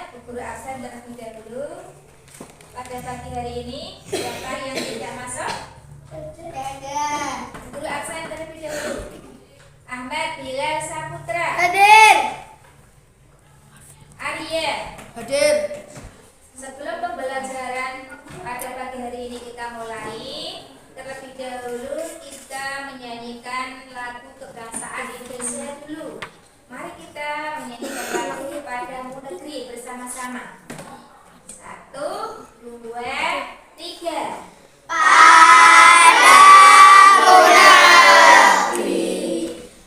Bu Guru absen terlebih dahulu. Pada pagi hari ini siapa yang tidak masuk? Bu Guru absen terlebih dahulu. Ahmad Bilal Saputra. Hadir. Arya. Hadir. Sebelum pembelajaran pada pagi hari ini kita mulai, terlebih dahulu kita menyanyikan lagu kebangsaan Indonesia dulu. Mari kita menyanyikan lagu Padamu Negeri bersama-sama. 1, 2, 3. Padamu negeri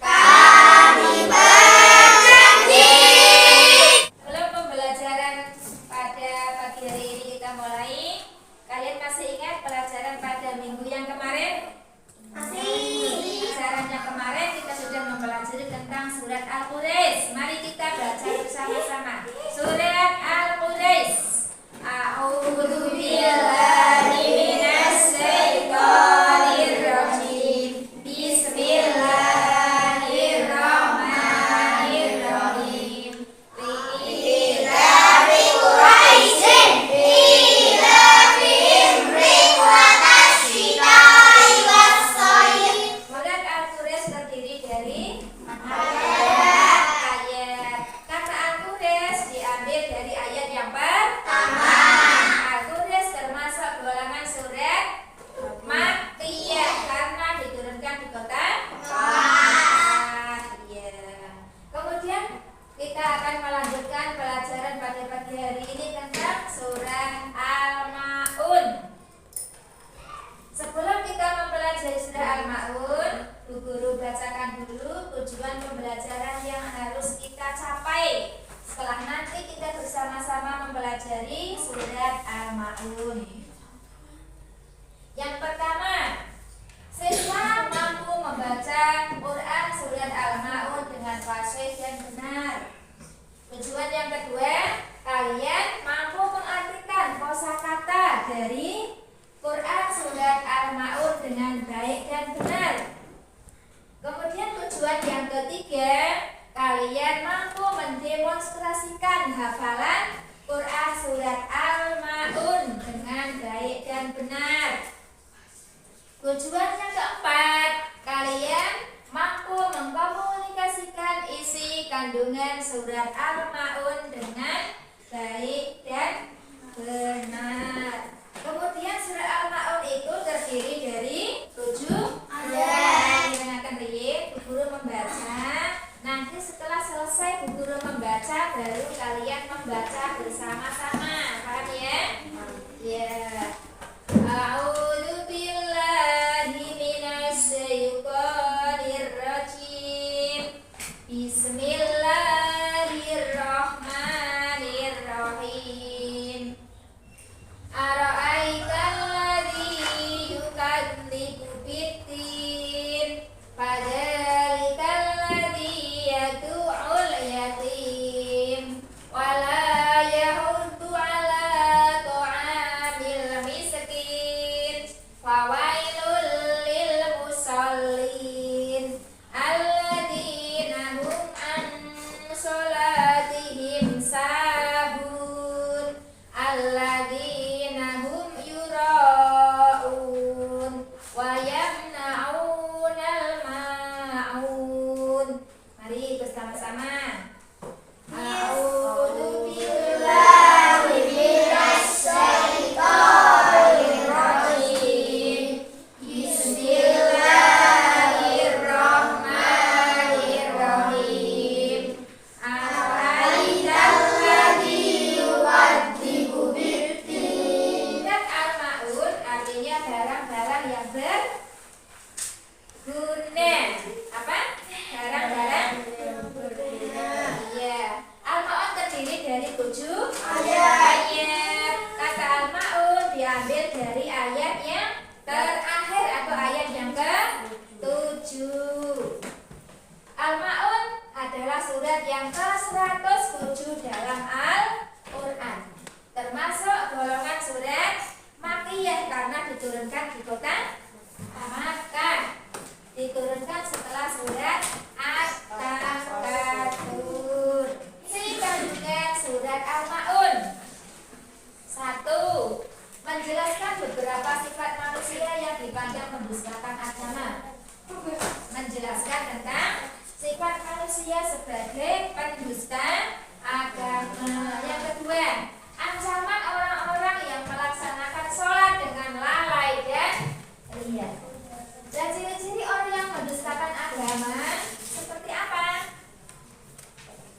kami berjanji. Sebelum pembelajaran pada pagi hari ini kita mulai, kalian masih ingat pelajaran pada minggu yang kemarin? Masih. Pelajaran yang kemarin kita sudah mempelajari tentang surat Al-Quraisy. Mari kita baca bersama-sama. Surat Al-Quraisy. A'udzu billahi minasy syaithanir rajim. Bismillahirrahmanirrahim. Ilahi Quraisyin ilafihim riqwatas syita'i was-sayf. Surat Al-Quraisy terdiri dari ayat. Kata Al-Quraisy diambil dari ayat yang pertama. Al-Quraisy termasuk golongan surat Makkiyah karena diturunkan di kota Makkah. Iya. Kemudian kita akan melanjutkan pelajaran pada pagi hari ini tentang surah Al-Ma'un. Sebelum kita mempelajari surah Al-Ma'un, Bu Guru bacakan dulu tujuan pembelajaran yang harus kita capai setelah nanti kita bersama-sama mempelajari surat Al-Ma'un. Yang pertama, siswa mampu membaca Quran surat Al-Ma'un dengan fasih dan benar. Tujuan yang kedua, kalian mampu mengartikan kosakata dari Quran surat Al-Ma'un dengan baik dan benar. Kemudian tujuan yang ketiga, kalian mampu mendemonstrasikan hafalan Quran surat Al-Ma'un dengan baik dan benar. Tujuan yang keempat, kalian mampu mengkomunikasikan isi kandungan surat Al-Ma'un dengan baik dan benar. Kemudian surat Al-Ma'un itu terdiri dari 7 ayat. Dengarkan Bu Guru membaca. Nanti setelah selesai Bu Guru membaca, baru kalian membaca bersama-sama. Paham ya? Ya. A'udzu billahi minasy syaithanir rajim. Bismillahirrahmanirrahim. Ara'aital ladzi yukadzibu bid-din, fadzalikal ladzi yad'ul yatim wa la yahuddu 'ala ta'amil miskin, fawailul lil musallin alladzina hum an sholatihim sahun. Menjelaskan beberapa sifat manusia yang dipandang mendustakan agama. Menjelaskan tentang sifat manusia sebagai pendusta agama. Yang kedua, ancaman orang-orang yang melaksanakan sholat dengan lalai dan riya. Dan ciri-ciri orang yang mendustakan agama seperti apa?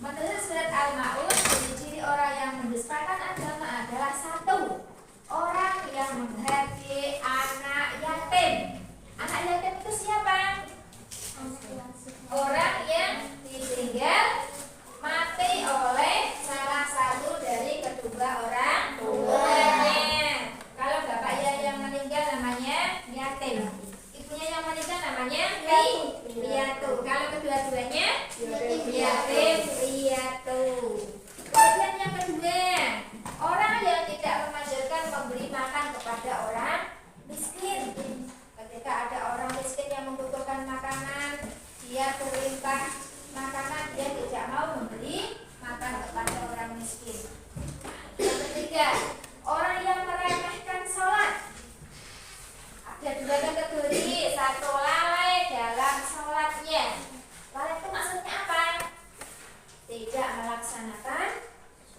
Menurut surat Al-Ma'un, ciri-ciri orang yang mendustakan agama adalah satu, orang yang menghargai anak yatim. Anak yatim itu siapa? Orang yang ditinggal mati oleh salah satu dari kedua orang tuanya. Kalau bapaknya yang meninggal namanya yatim, ibunya yang meninggal namanya piatu. Kalau kedua-duanya yatim piatu. Kemudian yang kedua, orang yang tidak mengajarkan memberi makan kepada orang miskin. Ketika ada orang miskin yang membutuhkan makanan, dia berlimpah makanan, dia tidak mau memberi makan kepada orang miskin. Yang ketiga, orang yang meremehkan sholat. Ada dua kategori, satu lalai dalam sholatnya. Lalai itu maksudnya apa? Tidak melaksanakan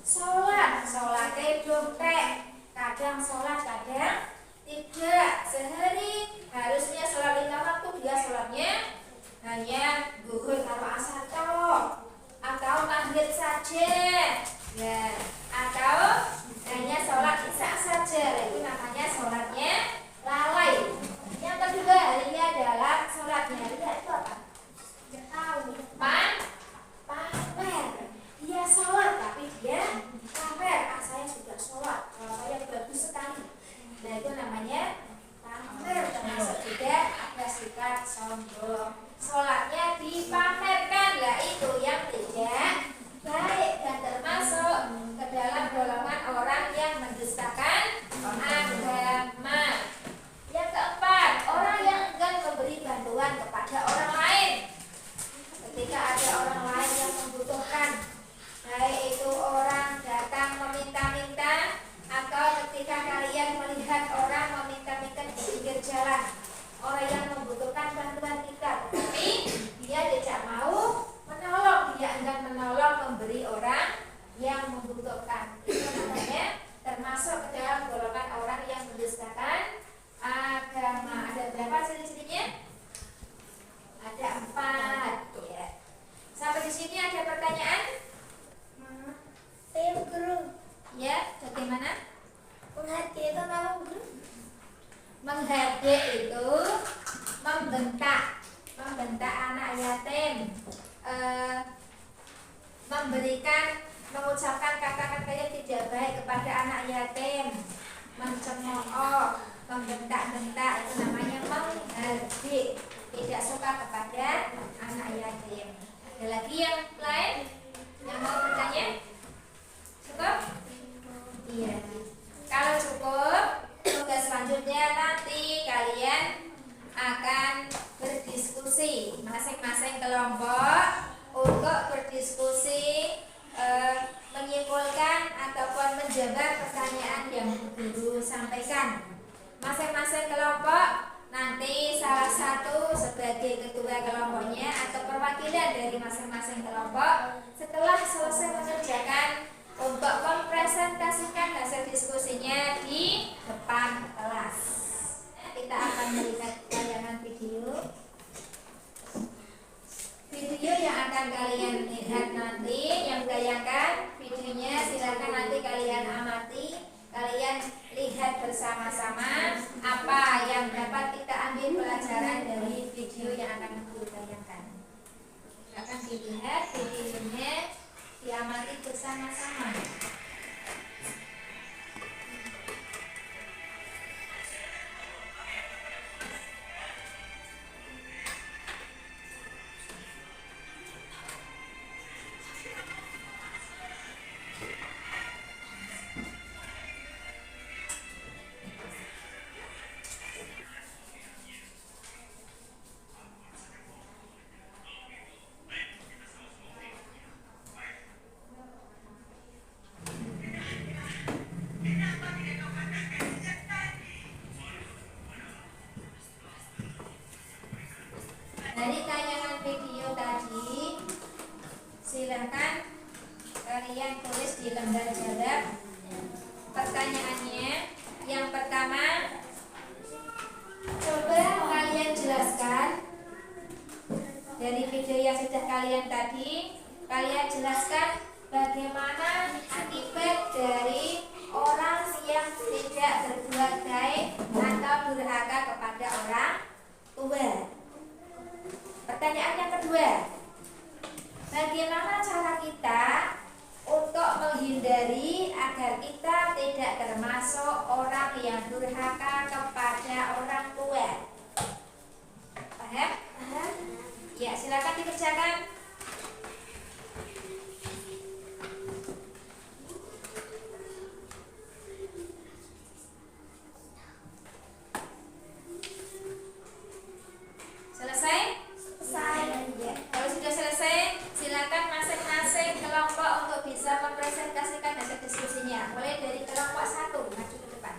sholat. Sholatnya dompet, kadang sholat, kadang tidak. Sehari harusnya sholat 5 waktu, dia sholatnya hanya zuhur atau asar atau maghrib saja, ya, atau hanya sholat isya saja. Itu namanya sholatnya lalai. Yang kedua, riya dalam sholatnya. Riya itu apa? Tidak tahu. Pamer. Dia sholat tapi dia pamer. Saya sudah sholat, saya bagus sekali. Nah, itu namanya pamer. Termasuk juga ada sifat sombong. Sholatnya dipamerkan, lah itu yang tidak baik dan termasuk ke dalam golongan orang yang mendustakan agama. Yang keempat, orang yang enggan memberi bantuan kepada orang lain. Ketika ada orang lain yang membutuhkan, baik itu orang datang meminta-minta atau ketika kalian melihat orang meminta-minta di pinggir jalan, orang yang membutuhkan bantuan kita, tetapi dia tidak mau menolong, dia enggan menolong, memberi orang yang membutuhkan. Itu namanya termasuk ke dalam golongan orang yang mendustakan agama. Ada berapa ciri-cirinya? Ada 4. Ya. Sampai di sini ada pertanyaan? Saya guru. Ya, bagaimana? Menghargai itu nama guru. Menghargai itu membentak anak yatim, mengucapkan kata-kata yang tidak baik kepada anak yatim, mencemooh, membentak-bentak, itu namanya menghargai, tidak suka kepada anak yatim. Ada lagi yang lain yang mau bertanya? Cukup? Iya. Kalau cukup, tugas selanjutnya nanti kalian akan berdiskusi masing-masing kelompok untuk berdiskusi, menyimpulkan ataupun menjawab pertanyaan yang guru sampaikan. Masing-masing kelompok nanti salah satu sebagai ketua kelompoknya atau perwakilan dari masing-masing kelompok setelah selesai mengerjakan untuk mempresentasikan hasil diskusinya di depan kelas. Kita akan melihat tayangan video yang akan kalian lihat nanti. Yang bayangkan videonya silakan nanti kalian amati, kalian lihat bersama-sama apa yang dapat kita ambil pelajaran dari video yang akan dibayangkan. Akan dilihat videonya, diamati bersama-sama. pertanyaannya. Yang pertama, coba kalian jelaskan dari video yang sudah kalian tadi. Kalian jelaskan bagaimana akibat dari orang yang tidak berbuat baik atau durhaka kepada orang tua. Pertanyaan yang kedua, bagaimana cara kita untuk menghindari agar kita tidak termasuk orang yang durhaka kepada orang tua? Paham? Ya, silakan dikerjakan. Selesai? Ya. Kalau sudah selesai, silakan masing-masing kelompok untuk bisa mempresentasikan hasil diskusinya. Mulai dari kelompok 1, maju ke depan.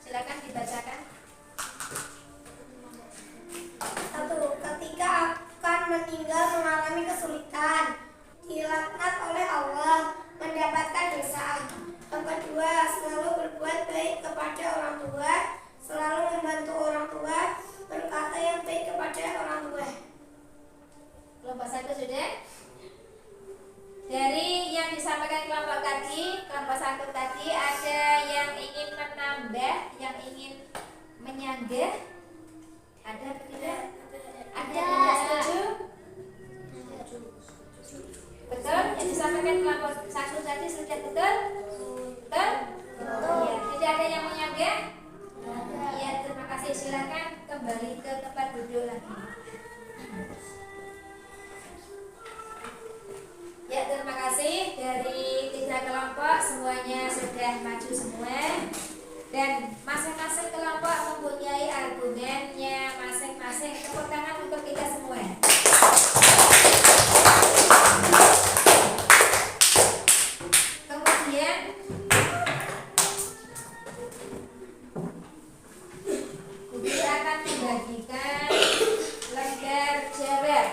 Silakan dibacakan. 1. Ketika akan meninggal mengalami kesulitan, dilaknat oleh Allah, mendapatkan dosa. Yang kedua, selalu berbuat baik kepada orang tua, selalu membantu orang tua, berkata yang baik kepada orang tua. Kelompok 1 sudah. Dari yang disampaikan kelompok tadi, kelompok 1 tadi, ada yang ingin menambah, yang ingin menyanggah? Ada atau tidak? Ada yang tidak setuju? Betul? Yang disampaikan kelompok 1 tadi sudah betul? Betul? Ya, tidak ada yang menyanggah? Ya, terima kasih. Silakan kembali ke tempat duduk lagi. Ya, terima kasih. Dari 3 kelompok semuanya sudah maju semua. Dan masing-masing kelompok mempunyai argumennya masing-masing. Tepuk tangan untuk kita semua. Kemudian guru akan membagikan lembar jawab.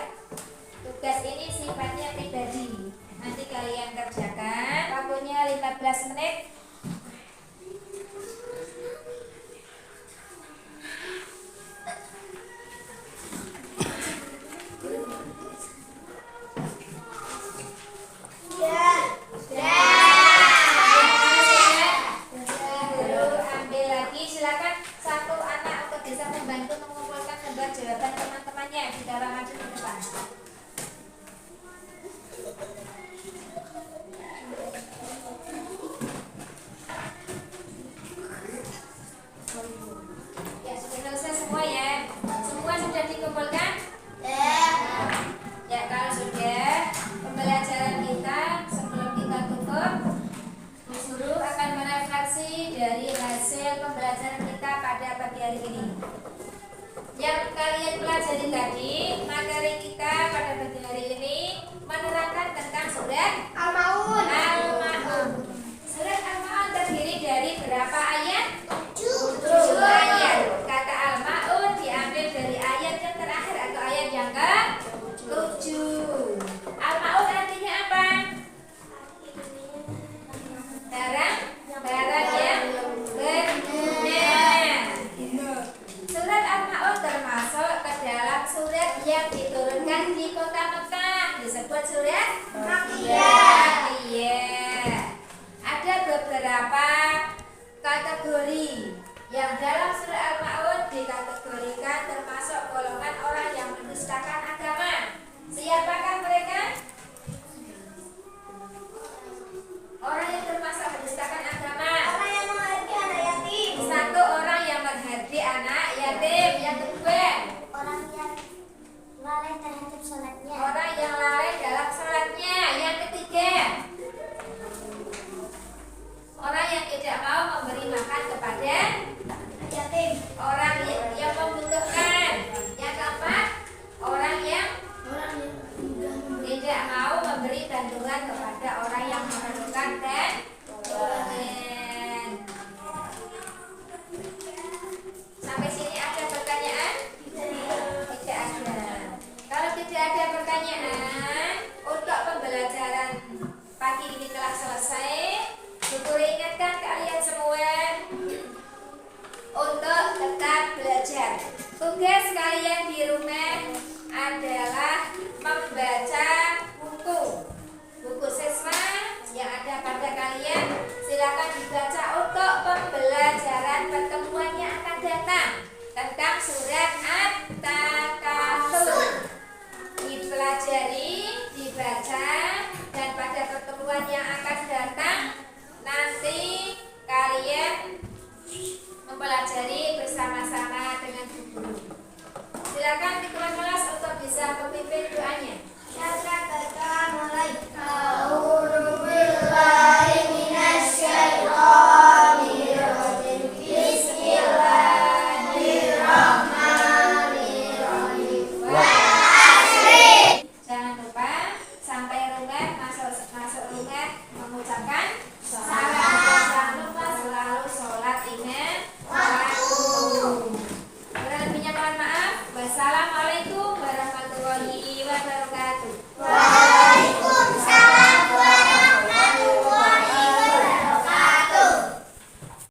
Tugas ini sifatnya pribadi. Nanti kalian kerjakan. Waktunya 15 menit. Guru ambil lagi. Silakan satu anak untuk bisa membantu mengumpulkan lembar jawaban teman-temannya di dalam maju ke depan. Ya, sudah selesai semua ya. Semua sudah dikumpulkan? Ya, kalau sudah, pembelajaran kita sebelum kita tutup, guru akan merefleksi dari hasil pembelajaran kita pada pagi hari ini. Yang kalian pelajari tadi, materi kita pada pagi hari ini menerangkan tentang surat Al-Maun. Al-Ma'un. Surat Al-Ma'un terdiri dari berapa ayat? 7 ayat. Kata Al-Ma'un diambil dari ayat yang terakhir atau ayat yang ke-7. Al-Ma'un artinya apa? Barang yang berguna. Surat Al-Ma'un termasuk ke dalam surat yang diturunkan di kota Mekah, disebut surat Makkiyah. Ada beberapa kategori yang dalam surat Al-Ma'un dikategorikan termasuk golongan orang yang mendustakan agama. Siapakah mereka? Orang yang termasuk mendustakan agama. Orang yang menghargai anak yatim. 1, orang yang menghargai anak yatim. Yang kedua, Orang yang lalai terhadap sholatnya. orang yang lalai dalam sholatnya. Yang ketiga, orang yang tidak mau memberi makan kepada Yatim. orang yang membutuhkan. Yang keempat, orang yang tidak mau memberi bantuan kepada orang yang memerlukan bantuan. Sampai sini ada pertanyaan? Tidak ada. Kalau tidak ada pertanyaan, pagi ini telah selesai. Bu Guru ingatkan kalian semua untuk tetap belajar. Tugas kalian di rumah adalah membaca buku siswa yang ada pada kalian. Silakan dibaca untuk pembelajaran pertemuan yang akan datang tentang surat At-Takatsur. Dipelajari, dibaca, dan pada pertemuan yang akan datang nanti kalian mempelajari bersama-sama dengan Bu Guru. Silakan ketua kelas untuk bisa memimpin doanya. Silakan baca mulai. A'udzu billahi minasyaitonir rajim. Bismillahirrahmanirrahim. Jangan lupa sampai rumah masuk rumah mengucapkan Salam.